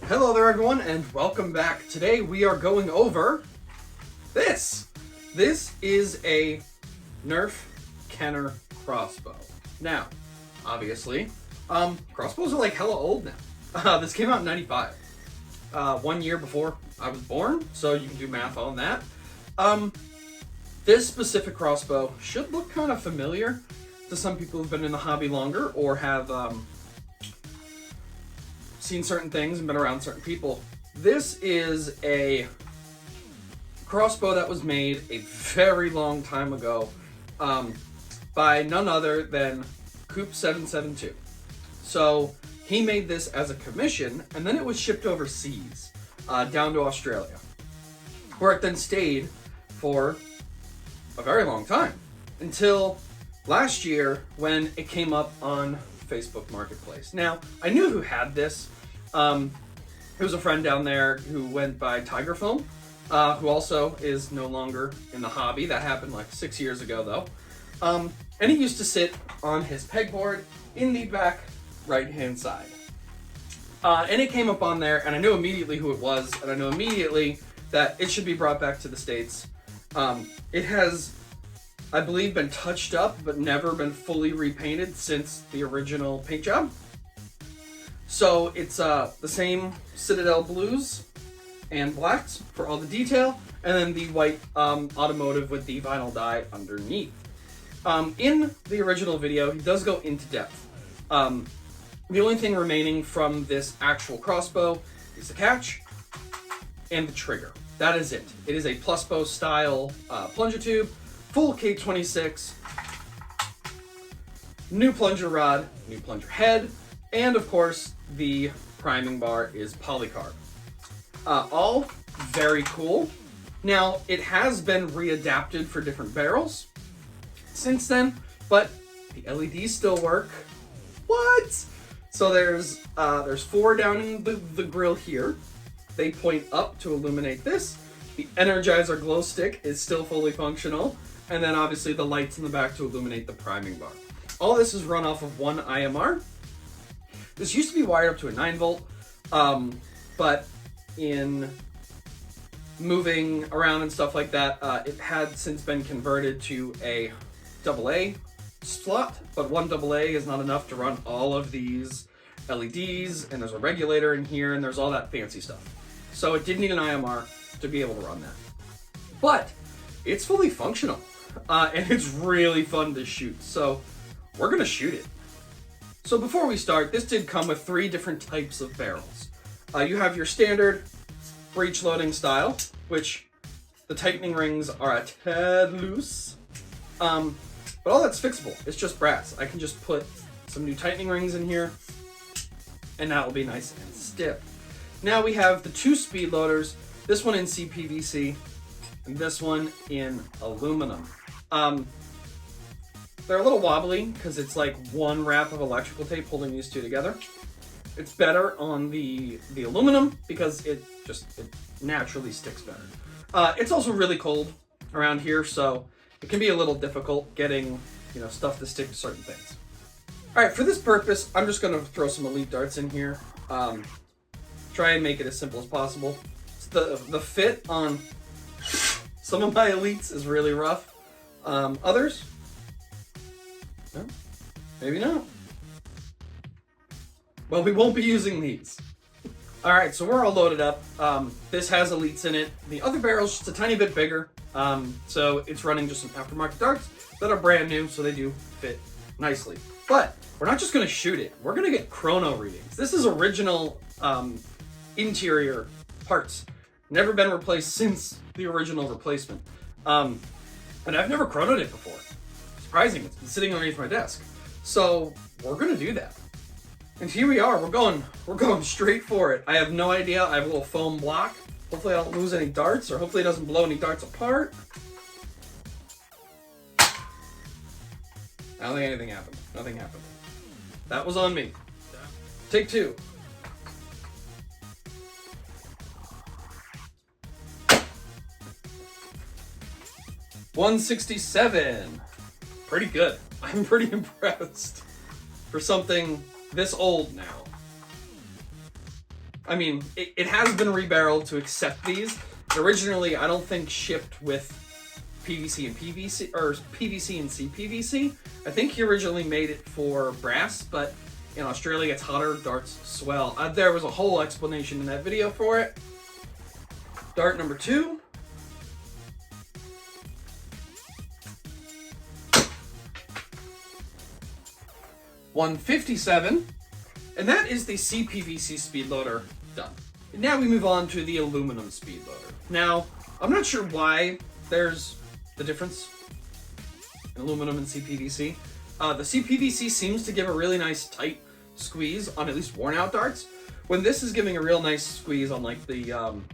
Hello there everyone and welcome back. Today we are going over this. This is a Nerf Kenner crossbow. Now, obviously, crossbows are like hella old now. This came out in 95. 1 year before I was born, so you can do math on that. This specific crossbow should look kind of familiar to some people who've been in the hobby longer or have seen certain things and been around certain people. This is a crossbow that was made a very long time ago by none other than Coop 772. So he made this as a commission, and then it was shipped overseas down to Australia, where it then stayed for a very long time until last year when it came up on Facebook Marketplace. Now, I knew who had this. It was a friend down there who went by Tiger Film, who also is no longer in the hobby. That happened like 6 years ago though. And he used to sit on his pegboard in the back right-hand side. And it came up on there, and I knew immediately who it was, and I knew immediately that it should be brought back to the States. It has, I believe, been touched up, but never been fully repainted since the original paint job. So it's the same Citadel blues and blacks for all the detail, and then the white automotive with the vinyl dye underneath. In the original video, he does go into depth. The only thing remaining from this actual crossbow is the catch and the trigger. That is it. It is a plus bow style plunger tube, full K26, new plunger rod, new plunger head, and of course the priming bar is polycarb. All very cool. Now, it has been readapted for different barrels since then, but the LEDs still work. What? So there's 4 down in the grill here. They point up to illuminate this. The Energizer glow stick is still fully functional, and then obviously the lights in the back to illuminate the priming bar. All this is run off of one IMR. This used to be wired up to a 9-volt, but in moving around and stuff like that, it had since been converted to a AA slot, but one AA is not enough to run all of these LEDs, and there's a regulator in here, and there's all that fancy stuff. So it did need an IMR to be able to run that. But it's fully functional, and it's really fun to shoot, so we're gonna shoot it. So before we start, this did come with 3 different types of barrels. You have your standard breech loading style, which the tightening rings are a tad loose, but all that's fixable. It's just brass. I can just put some new tightening rings in here, and that will be nice and stiff. Now we have the 2 speed loaders, this one in CPVC, and this one in aluminum. They're a little wobbly because it's like one wrap of electrical tape holding these 2 together. It's better on the aluminum because it naturally sticks better. It's also really cold around here, so it can be a little difficult getting stuff to stick to certain things. All right, for this purpose, I'm just gonna throw some elite darts in here. Try and make it as simple as possible. The fit on some of my elites is really rough. Others, no, maybe not. Well, we won't be using these. All right, so we're all loaded up. This has elites in it. The other barrel's just a tiny bit bigger. So it's running just some aftermarket darts that are brand new, so they do fit nicely. But we're not just gonna shoot it. We're gonna get chrono readings. This is original interior parts. Never been replaced since the original replacement. And I've never chronoed it before. Surprising, it's been sitting underneath my desk. So we're gonna do that. And here we are, we're going straight for it. I have no idea, I have a little foam block. Hopefully I don't lose any darts, or hopefully it doesn't blow any darts apart. I don't think anything happened, nothing happened. That was on me. Take 2. $167. Pretty good. I'm pretty impressed for something this old now. I mean, it has been rebarreled to accept these. Originally, I don't think shipped with PVC and PVC, or PVC and CPVC. I think he originally made it for brass, but in Australia it's hotter, darts swell. There was a whole explanation in that video for it. Dart number 2. $157, and that is the CPVC speed loader done. And now we move on to the aluminum speed loader. Now, I'm not sure why there's the difference in aluminum and CPVC. The CPVC seems to give a really nice tight squeeze on at least worn out darts, when this is giving a real nice squeeze on like the on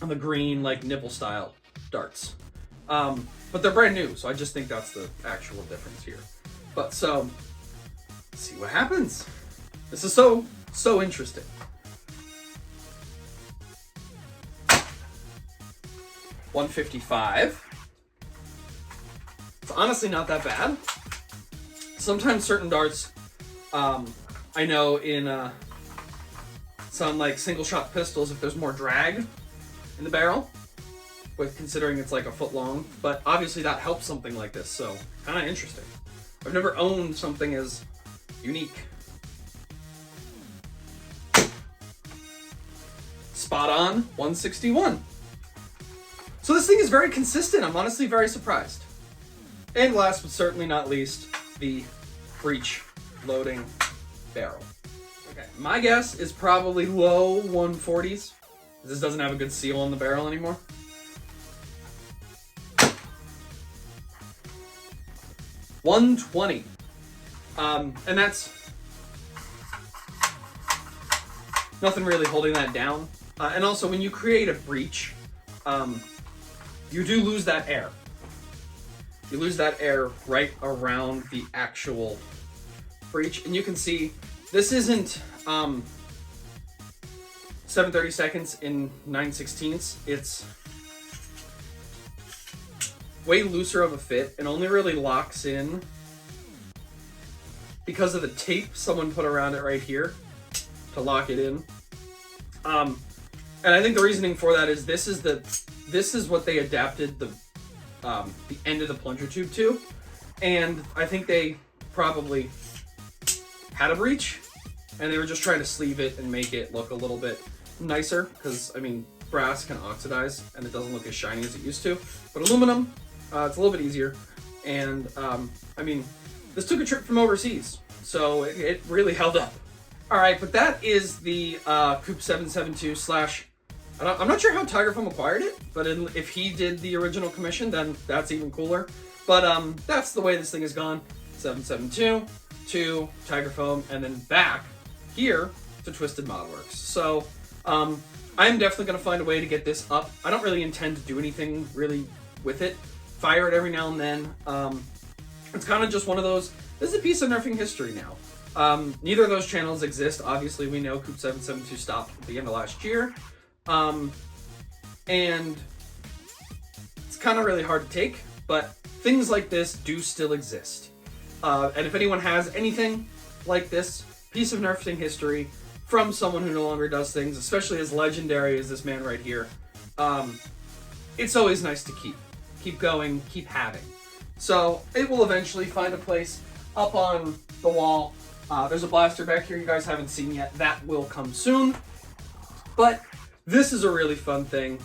the green like nipple style darts. But they're brand new, so I just think that's the actual difference here. But so, let's see what happens. This is so interesting. $155. It's honestly not that bad. Sometimes certain darts, I know in some like single shot pistols, if there's more drag in the barrel, with considering it's like a foot long, but obviously that helps something like this, so kind of interesting. I've never owned something as unique. Spot on, 161. So this thing is very consistent. I'm honestly very surprised. And last but certainly not least, the breech loading barrel. Okay, my guess is probably low 140s. This doesn't have a good seal on the barrel anymore. $120. And that's nothing really holding that down. And also when you create a breech, you do lose that air. You lose that air right around the actual breech. And you can see this isn't 7/32 in 9/16. It's way looser of a fit and only really locks in because of the tape someone put around it right here to lock it in. And I think the reasoning for that is this is what they adapted the end of the plunger tube to, and I think they probably had a breech and they were just trying to sleeve it and make it look a little bit nicer, because I mean brass can oxidize and it doesn't look as shiny as it used to, but aluminum, it's a little bit easier. And I mean, this took a trip from overseas, so it really held up. All right, but that is the Coupe 772 / I'm not sure how Tiger Foam acquired it, but if he did the original commission, then that's even cooler. But that's the way this thing has gone. 772 to Tiger Foam, and then back here to Twisted Modworks. So I'm definitely going to find a way to get this up. I don't really intend to do anything really with it. Fire it every now and then. It's kind of just one of those, this is a piece of nerfing history now. Neither of those channels exist. Obviously, we know Coupe 772 stopped at the end of last year. And it's kind of really hard to take, but things like this do still exist. And if anyone has anything like this piece of nerfing history from someone who no longer does things, especially as legendary as this man right here, it's always nice to keep going, keep having. So it will eventually find a place up on the wall. There's a blaster back here you guys haven't seen yet. That will come soon. But this is a really fun thing,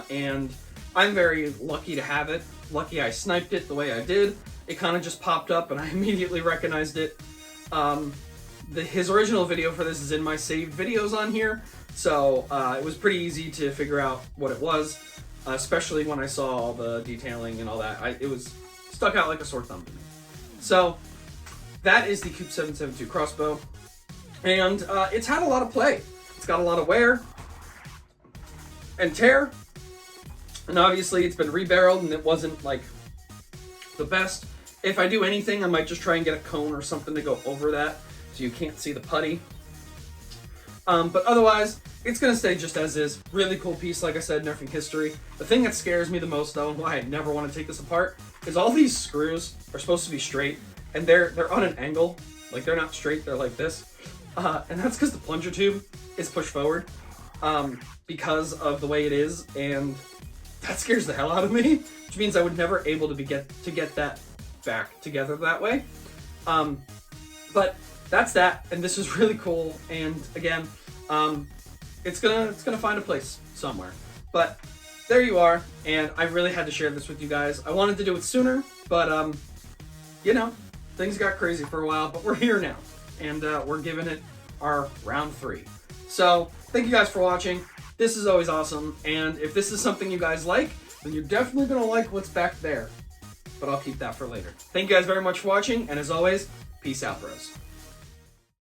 and I'm very lucky to have it. Lucky I sniped it the way I did. It kind of just popped up and I immediately recognized it. His original video for this is in my saved videos on here, so it was pretty easy to figure out what it was, especially when I saw all the detailing and all that. It was stuck out like a sore thumb to me. So that is the Coupe 772 Crossbow, and it's had a lot of play. It's got a lot of wear and tear, and obviously it's been rebarreled and it wasn't like the best. If I do anything, I might just try and get a cone or something to go over that so you can't see the putty. But otherwise, it's gonna stay just as is. Really cool piece, like I said, nerfing history. The thing that scares me the most though, and why I never want to take this apart, is all these screws are supposed to be straight and they're on an angle. Like, they're not straight, they're like this. And that's because the plunger tube is pushed forward. because of the way it is, and that scares the hell out of me, which means I would never able to get that back together that way. But that's that, and this is really cool, and again, it's gonna find a place somewhere. But there you are, and I really had to share this with you guys. I wanted to do it sooner, but you know, things got crazy for a while, but we're here now, and we're giving it our round 3. So thank you guys for watching. This is always awesome, and if this is something you guys like, then you're definitely gonna like what's back there. But I'll keep that for later. Thank you guys very much for watching, and as always, peace out, bros.